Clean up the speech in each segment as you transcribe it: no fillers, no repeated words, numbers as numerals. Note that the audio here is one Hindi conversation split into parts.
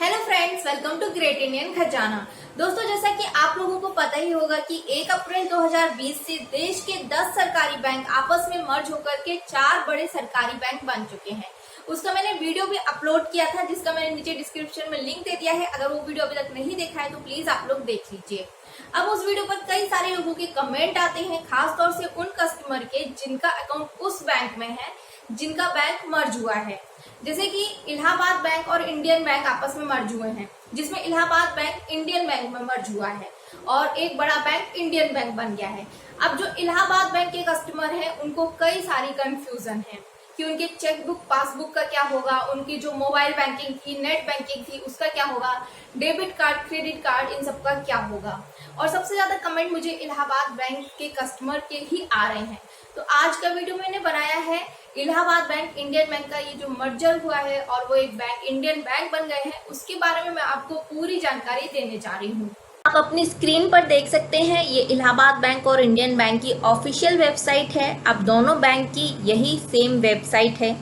Hello friends, welcome to great Indian Khajana. दोस्तों, जैसा कि आप लोगों को पता ही होगा कि 1 अप्रैल 2020 से देश के 10 सरकारी बैंक आपस में मर्ज होकर के 4 बड़े सरकारी बैंक बन चुके हैं। उसका मैंने वीडियो भी अपलोड किया था, जिसका मैंने नीचे डिस्क्रिप्शन में लिंक दे दिया है। अगर वो वीडियो अभी तक नहीं देखा है तो प्लीज आप लोग देख लीजिए। अब उस वीडियो पर कई सारे लोगों के कमेंट आते हैं, खासतौर से उन कस्टमर के जिनका अकाउंट उस बैंक में है जिनका बैंक मर्ज हुआ है। जैसे कि इलाहाबाद बैंक और इंडियन बैंक आपस में मर्ज हुए हैं, जिसमें इलाहाबाद बैंक इंडियन बैंक में मर्ज हुआ है और एक बड़ा बैंक इंडियन बैंक बन गया है। अब जो इलाहाबाद बैंक के कस्टमर हैं उनको कई सारी कंफ्यूजन है कि उनके चेकबुक पासबुक का क्या होगा, उनकी जो मोबाइल बैंकिंग थी, नेट बैंकिंग थी, उसका क्या होगा, डेबिट कार्ड, क्रेडिट कार्ड, इन सब का क्या होगा। और सबसे ज्यादा कमेंट मुझे इलाहाबाद बैंक के कस्टमर के ही आ रहे हैं। तो आज का वीडियो मैंने बनाया है इलाहाबाद बैंक इंडियन बैंक का ये जो मर्जर हुआ है और वो एक बैंक इंडियन बैंक बन गए हैं, उसके बारे में मैं आपको पूरी जानकारी देने जा रही हूँ। आप अपनी स्क्रीन पर देख सकते हैं, ये इलाहाबाद बैंक और इंडियन बैंक की ऑफिशियल वेबसाइट है। अब दोनों बैंक की यही सेम वेबसाइट है।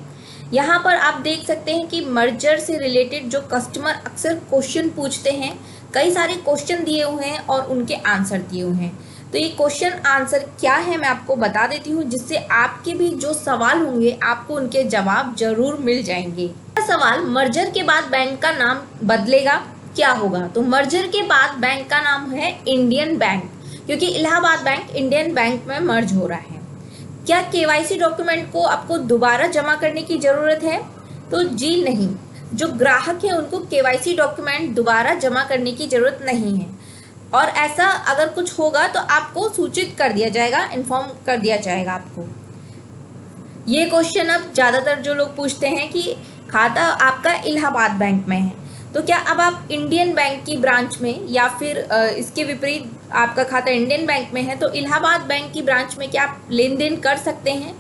यहाँ पर आप देख सकते हैं कि मर्जर से रिलेटेड जो कस्टमर अक्सर क्वेश्चन पूछते हैं, कई सारे क्वेश्चन दिए हुए हैं और उनके आंसर दिए हुए हैं। तो ये क्वेश्चन आंसर क्या है मैं आपको बता देती हूँ, जिससे आपके भी जो सवाल होंगे आपको उनके जवाब जरूर मिल जाएंगे। सवाल, मर्जर के बाद बैंक का नाम बदलेगा, क्या होगा? तो मर्जर के बाद बैंक का नाम है इंडियन बैंक, क्योंकि इलाहाबाद बैंक इंडियन बैंक में मर्ज हो रहा है। क्या केवाईसी डॉक्यूमेंट को आपको दोबारा जमा करने की जरूरत है? तो जी नहीं, जो ग्राहक है उनको केवाईसी डॉक्यूमेंट दोबारा जमा करने की जरूरत नहीं है। और ऐसा अगर कुछ होगा तो आपको सूचित कर दिया जाएगा, इन्फॉर्म कर दिया जाएगा आपको। ये क्वेश्चन अब ज्यादातर जो लोग पूछते हैं कि खाता आपका इलाहाबाद बैंक में है, तो क्या अब आप इंडियन बैंक की ब्रांच में या फिर इसके विपरीत आपका खाता इंडियन बैंक में है तो इलाहाबाद बैंक की ब्रांच में क्या आप लेन देन कर सकते हैं?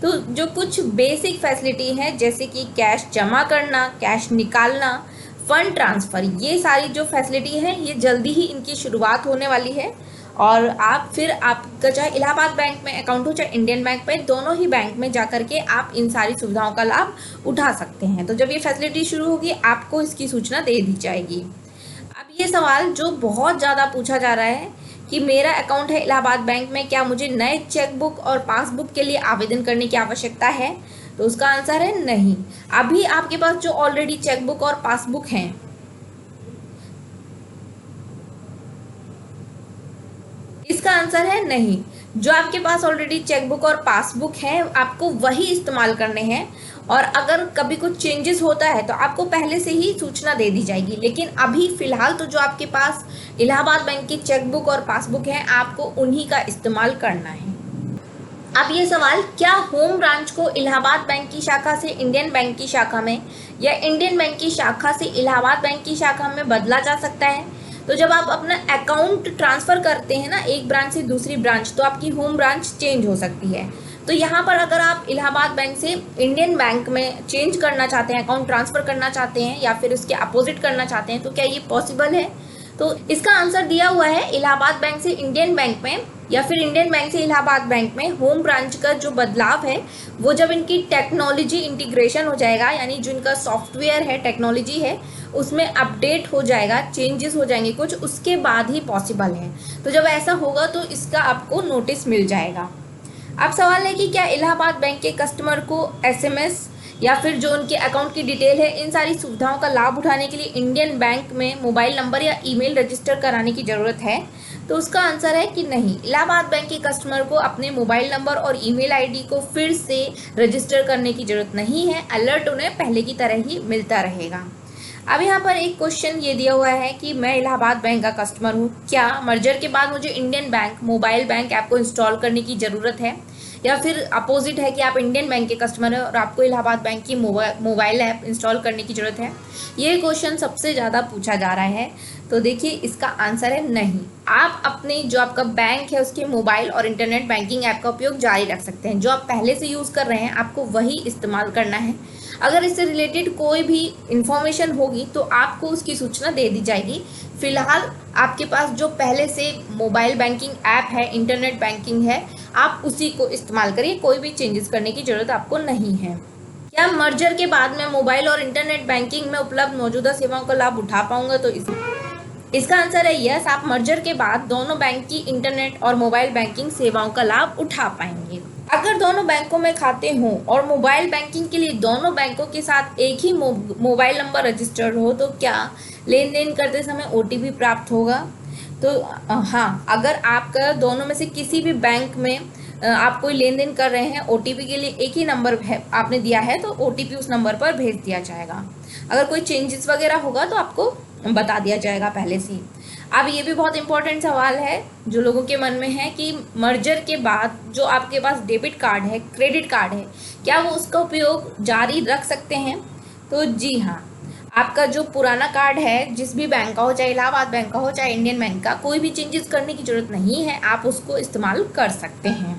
तो जो कुछ बेसिक फैसिलिटी है, जैसे कि कैश जमा करना, कैश निकालना, फंड ट्रांसफर, ये सारी जो फैसिलिटी है ये जल्दी ही इनकी शुरुआत होने वाली है। और आप फिर आपका चाहे इलाहाबाद बैंक में अकाउंट हो चाहे इंडियन बैंक में, दोनों ही बैंक में जाकर के आप इन सारी सुविधाओं का लाभ उठा सकते हैं। तो जब ये फैसिलिटी शुरू होगी आपको इसकी सूचना दे दी जाएगी। अब ये सवाल जो बहुत ज़्यादा पूछा जा रहा है कि मेरा अकाउंट है इलाहाबाद बैंक में, क्या मुझे नए चेकबुक और पासबुक के लिए आवेदन करने की आवश्यकता है? तो उसका आंसर है नहीं। अभी आपके पास जो ऑलरेडी चेकबुक और पासबुक हैं, इसका आंसर है नहीं। जो आपके पास ऑलरेडी चेकबुक और पासबुक है आपको वही इस्तेमाल करने हैं, और अगर कभी कुछ चेंजेस होता है तो आपको पहले से ही सूचना दे दी जाएगी। लेकिन अभी फिलहाल तो जो आपके पास इलाहाबाद बैंक की चेकबुक और पासबुक है आपको उन्हीं का इस्तेमाल करना है। अब ये सवाल, क्या होम ब्रांच को इलाहाबाद बैंक की शाखा से इंडियन बैंक की शाखा में या इंडियन बैंक की शाखा से इलाहाबाद बैंक की शाखा में बदला जा सकता है? तो जब आप अपना अकाउंट ट्रांसफर करते हैं ना एक ब्रांच से दूसरी ब्रांच, तो आपकी होम ब्रांच चेंज हो सकती है। तो यहाँ पर अगर आप इलाहाबाद बैंक से इंडियन बैंक में चेंज करना चाहते हैं, अकाउंट ट्रांसफर करना चाहते हैं या फिर उसके अपोजिट करना चाहते हैं, तो क्या ये पॉसिबल है? तो इसका आंसर दिया हुआ है इलाहाबाद बैंक से इंडियन बैंक में या फिर इंडियन बैंक से इलाहाबाद बैंक में। होम ब्रांच का जो बदलाव है वो जब इनकी टेक्नोलॉजी इंटीग्रेशन हो जाएगा, यानी जो इनका सॉफ्टवेयर है, टेक्नोलॉजी है, उसमें अपडेट हो जाएगा, चेंजेस हो जाएंगे कुछ, उसके बाद ही पॉसिबल है। तो जब ऐसा होगा तो इसका आपको नोटिस मिल जाएगा। अब सवाल है कि क्या इलाहाबाद बैंक के कस्टमर को एसएमएस या फिर जो उनके अकाउंट की डिटेल है, इन सारी सुविधाओं का लाभ उठाने के लिए इंडियन बैंक में मोबाइल नंबर या ईमेल रजिस्टर कराने की ज़रूरत है? तो उसका आंसर है कि नहीं। इलाहाबाद बैंक के कस्टमर को अपने मोबाइल नंबर और ईमेल आईडी को फिर से रजिस्टर करने की ज़रूरत नहीं है। अलर्ट उन्हें पहले की तरह ही मिलता रहेगा। अब यहाँ पर एक क्वेश्चन ये दिया हुआ है कि मैं इलाहाबाद बैंक का कस्टमर हूँ, क्या मर्जर के बाद मुझे Indian bank mobile bank app को इंस्टॉल करने की ज़रूरत है? या फिर अपोजिट है कि आप इंडियन बैंक के कस्टमर हैं और आपको इलाहाबाद बैंक की मोबाइल ऐप इंस्टॉल करने की ज़रूरत है? ये क्वेश्चन सबसे ज़्यादा पूछा जा रहा है। तो देखिए इसका आंसर है नहीं। आप अपने जो आपका बैंक है उसके मोबाइल और इंटरनेट बैंकिंग ऐप का उपयोग जारी रख सकते हैं। जो आप पहले से यूज़ कर रहे हैं आपको वही इस्तेमाल करना है। अगर इससे रिलेटेड कोई भी इंफॉर्मेशन होगी तो आपको उसकी सूचना दे दी जाएगी। फिलहाल आपके पास जो पहले से मोबाइल बैंकिंग ऐप है, इंटरनेट बैंकिंग है, आप उसी को इस्तेमाल करिए, कोई भी चेंजेस करने की ज़रूरत आपको नहीं है। क्या मर्जर के बाद मैं मोबाइल और इंटरनेट बैंकिंग में उपलब्ध मौजूदा सेवाओं का लाभ उठा पाऊंगा? तो इसका आंसर है यस। आप मर्जर के बाद दोनों बैंक की इंटरनेट और मोबाइल बैंकिंग सेवाओं का लाभ उठा पाएंगे। अगर दोनों बैंकों में खाते हों और मोबाइल बैंकिंग के लिए दोनों बैंकों के साथ एक ही मोबाइल नंबर रजिस्टर्ड हो तो क्या लेन देन करते समय ओटीपी प्राप्त होगा? तो हाँ, अगर आपका दोनों में से किसी भी बैंक में आप कोई लेन देन कर रहे हैं, ओटीपी के लिए एक ही नंबर है आपने दिया है तो ओटीपी उस नंबर पर भेज दिया जाएगा। अगर कोई चेंजेस वगैरह होगा तो आपको बता दिया जाएगा पहले से ही। अब ये भी बहुत इंपॉर्टेंट सवाल है जो लोगों के मन में है कि मर्जर के बाद जो आपके पास डेबिट कार्ड है, क्रेडिट कार्ड है, क्या वो उसका उपयोग जारी रख सकते हैं? तो जी हाँ, आपका जो पुराना कार्ड है जिस भी बैंक का हो, चाहे इलाहाबाद बैंक का हो चाहे इंडियन बैंक का, कोई भी चेंजेस करने की जरूरत नहीं है, आप उसको इस्तेमाल कर सकते हैं।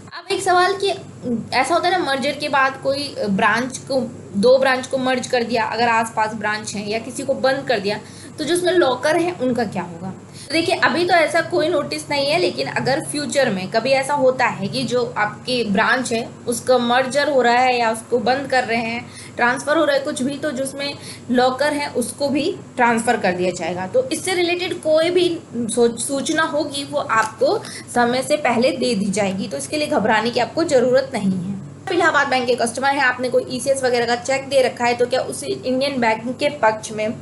अब एक सवाल कि ऐसा होता है ना, मर्जर के बाद कोई ब्रांच को, दो ब्रांच को मर्ज कर दिया, अगर आसपास ब्रांच है या किसी को बंद कर दिया तो जो उसमें लॉकर है उनका क्या होगा? तो देखिए, अभी तो ऐसा कोई नोटिस नहीं है, लेकिन अगर फ्यूचर में कभी ऐसा होता है कि जो आपकी ब्रांच है उसका मर्जर हो रहा है या उसको बंद कर रहे हैं, ट्रांसफ़र हो रहा है कुछ भी, तो जो उसमें लॉकर है उसको भी ट्रांसफ़र कर दिया जाएगा। तो इससे रिलेटेड कोई भी सूचना होगी वो आपको समय से पहले दे दी जाएगी, तो इसके लिए घबराने की आपको ज़रूरत नहीं है। इलाहाबाद बैंक के कस्टमर है, आपने कोई ईसीएस वगैरह का चेक दे रखा है, तो क्या उसे इंडियन बैंक के पक्ष में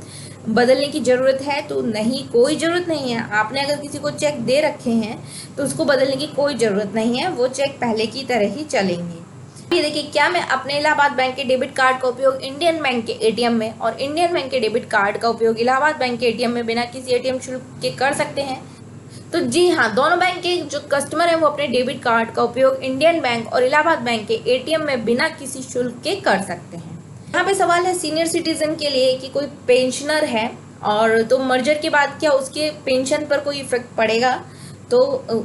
बदलने की ज़रूरत है? तो नहीं, कोई ज़रूरत नहीं है। आपने अगर किसी को चेक दे रखे हैं तो उसको बदलने की कोई ज़रूरत नहीं है, वो चेक पहले की तरह ही चलेंगे। ये देखिए, क्या मैं अपने इलाहाबाद बैंक के डेबिट कार्ड का उपयोग इंडियन बैंक के एटीएम में और इंडियन बैंक के डेबिट कार्ड का उपयोग इलाहाबाद बैंक के एटीएम में बिना किसी एटीएम शुल्क के कर सकते हैं? तो जी हाँ, दोनों बैंक के जो कस्टमर हैं वो अपने डेबिट कार्ड का उपयोग इंडियन बैंक और इलाहाबाद बैंक के एटीएम में बिना किसी शुल्क के कर सकते हैं। यहाँ पे सवाल है सीनियर सिटीजन के लिए कि कोई पेंशनर है और तो मर्जर के बाद क्या उसके पेंशन पर कोई इफेक्ट पड़ेगा? तो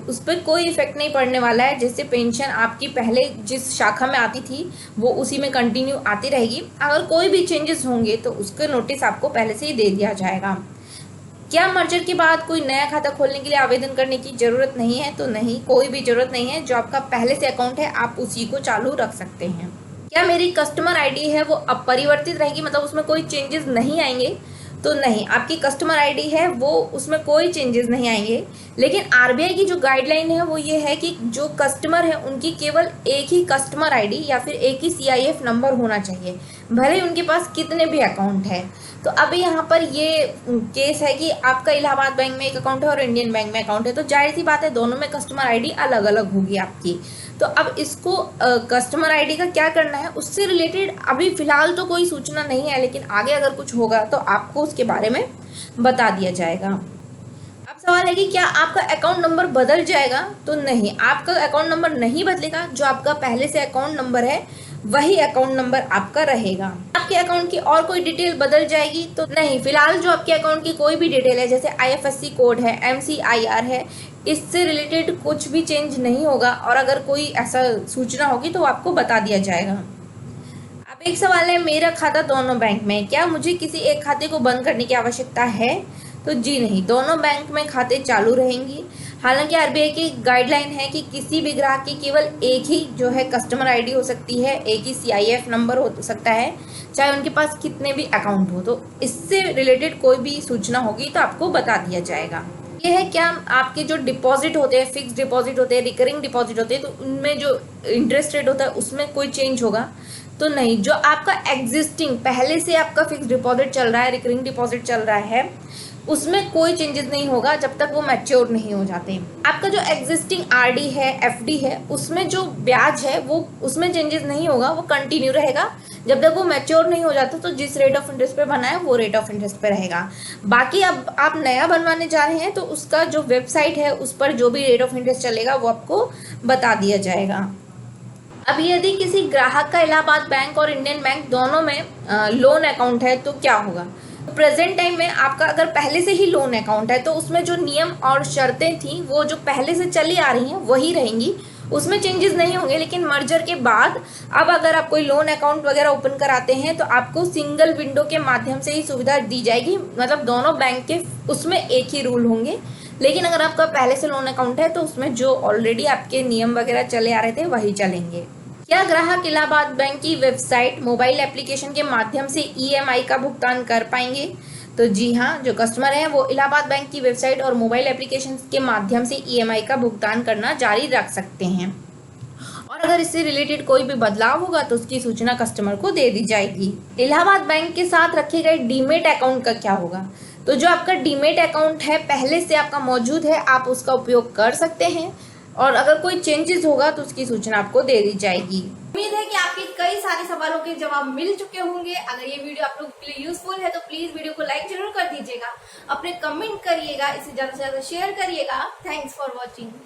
उस पर कोई इफेक्ट नहीं पड़ने वाला है। जैसे पेंशन आपकी पहले जिस शाखा में आती थी वो उसी में कंटिन्यू आती रहेगी। अगर कोई भी चेंजेस होंगे तो उसका नोटिस आपको पहले से ही दे दिया जाएगा। क्या मर्जर के बाद कोई नया खाता खोलने के लिए आवेदन करने की ज़रूरत नहीं है? तो नहीं, कोई भी ज़रूरत नहीं है। जो आपका पहले से अकाउंट है आप उसी को चालू रख सकते हैं। क्या मेरी कस्टमर आईडी है वो अपरिवर्तित रहेगी, मतलब उसमें कोई चेंजेस नहीं आएंगे? तो नहीं, आपकी कस्टमर आईडी है वो उसमें कोई चेंजेस नहीं आएंगे। लेकिन आरबीआई की जो गाइडलाइन है वो ये है कि जो कस्टमर है उनकी केवल एक ही कस्टमर आईडी या फिर एक ही सीआईएफ नंबर होना चाहिए, भले ही उनके पास कितने भी अकाउंट है। तो अभी यहाँ पर ये केस है कि आपका इलाहाबाद बैंक में एक अकाउंट है और इंडियन बैंक में अकाउंट है, तो जाहिर सी बात है दोनों में कस्टमर आईडी अलग अलग होगी आपकी। तो अब इसको कस्टमर आईडी का क्या करना है उससे रिलेटेड अभी फिलहाल तो कोई सूचना नहीं है, लेकिन आगे अगर कुछ होगा तो आपको उसके बारे में बता दिया जाएगा। अब सवाल है कि क्या आपका अकाउंट नंबर बदल जाएगा? तो नहीं, आपका अकाउंट नंबर नहीं बदलेगा। जो आपका पहले से अकाउंट नंबर है वही अकाउंट नंबर आपका रहेगा। आपके अकाउंट की और कोई डिटेल बदल जाएगी? तो नहीं, फिलहाल जो आपके अकाउंट की कोई भी डिटेल है जैसे आईएफएससी कोड है, एमसीआईआर है, इससे रिलेटेड कुछ भी चेंज नहीं होगा और अगर कोई ऐसा सूचना होगी तो आपको बता दिया जाएगा। अब एक सवाल है, मेरा खाता दोनों बैंक में, क्या मुझे किसी एक खाते को बंद करने की आवश्यकता है? तो जी नहीं, दोनों बैंक में खाते चालू रहेंगी। हालांकि आरबीआई की गाइडलाइन है कि किसी भी ग्राहक की केवल एक ही जो है कस्टमर आईडी हो सकती है, एक ही सीआईएफ नंबर हो सकता है, चाहे उनके पास कितने भी अकाउंट हो। तो इससे रिलेटेड कोई भी सूचना होगी तो आपको बता दिया जाएगा। ये है, क्या आपके जो डिपॉजिट होते हैं, फिक्स डिपॉजिट होते हैं, रिकरिंग डिपॉजिट होते हैं, तो उनमें जो इंटरेस्ट रेट होता है उसमें कोई चेंज होगा? तो नहीं, जो आपका एग्जिस्टिंग पहले से आपका फिक्स डिपॉजिट चल रहा है, रिकरिंग डिपॉजिट चल रहा है, उसमें कोई चेंजेस नहीं होगा जब तक वो मैच्योर नहीं हो जाते। आपका जो एग्जिस्टिंग आरडी है, एफडी है, उसमें जो ब्याज है वो उसमें चेंजेस नहीं होगा, वो कंटिन्यू रहेगा जब तक वो मैच्योर नहीं हो जाता। तो जिस रेट ऑफ इंटरेस्ट पे बना है वो रेट ऑफ इंटरेस्ट पे रहेगा। बाकी अब आप नया बनवाने जा रहे हैं तो उसका जो वेबसाइट है उस पर जो भी रेट ऑफ इंटरेस्ट चलेगा वो आपको बता दिया जाएगा। अब यदि किसी ग्राहक का इलाहाबाद बैंक और इंडियन बैंक दोनों में लोन अकाउंट है तो क्या होगा? प्रेजेंट टाइम में आपका अगर पहले से ही लोन अकाउंट है तो उसमें जो नियम और शर्तें थी वो जो पहले से चली आ रही हैं वही रहेंगी, उसमें चेंजेस नहीं होंगे। लेकिन मर्जर के बाद अब अगर आप कोई लोन अकाउंट वगैरह ओपन कराते हैं तो आपको सिंगल विंडो के माध्यम से ही सुविधा दी जाएगी, मतलब दोनों बैंक के उसमें एक ही रूल होंगे। लेकिन अगर आपका पहले से लोन अकाउंट है तो उसमें जो ऑलरेडी आपके नियम वगैरह चले आ रहे थे वही चलेंगे। क्या ग्राहक इलाहाबाद बैंक की वेबसाइट मोबाइल एप्लीकेशन के माध्यम से ईएमआई का भुगतान कर पाएंगे? तो जी हाँ, जो कस्टमर हैं वो इलाहाबाद बैंक की वेबसाइट और मोबाइल एप्लीकेशन के माध्यम से ईएमआई का भुगतान करना जारी रख सकते हैं। और अगर इससे रिलेटेड कोई भी बदलाव होगा तो उसकी सूचना कस्टमर को दे दी जाएगी। इलाहाबाद बैंक के साथ रखे गए डीमेट अकाउंट का क्या होगा? तो जो आपका डीमेट अकाउंट है पहले से आपका मौजूद है, आप उसका उपयोग कर सकते हैं और अगर कोई चेंजेस होगा तो उसकी सूचना आपको दे दी जाएगी। उम्मीद है कि आपके कई सारे सवालों के जवाब मिल चुके होंगे। अगर ये वीडियो आप लोगों के लिए यूजफुल है तो प्लीज वीडियो को लाइक जरूर कर दीजिएगा, अपने कमेंट करिएगा, इसे ज्यादा से ज्यादा शेयर करिएगा। Thanks for watching.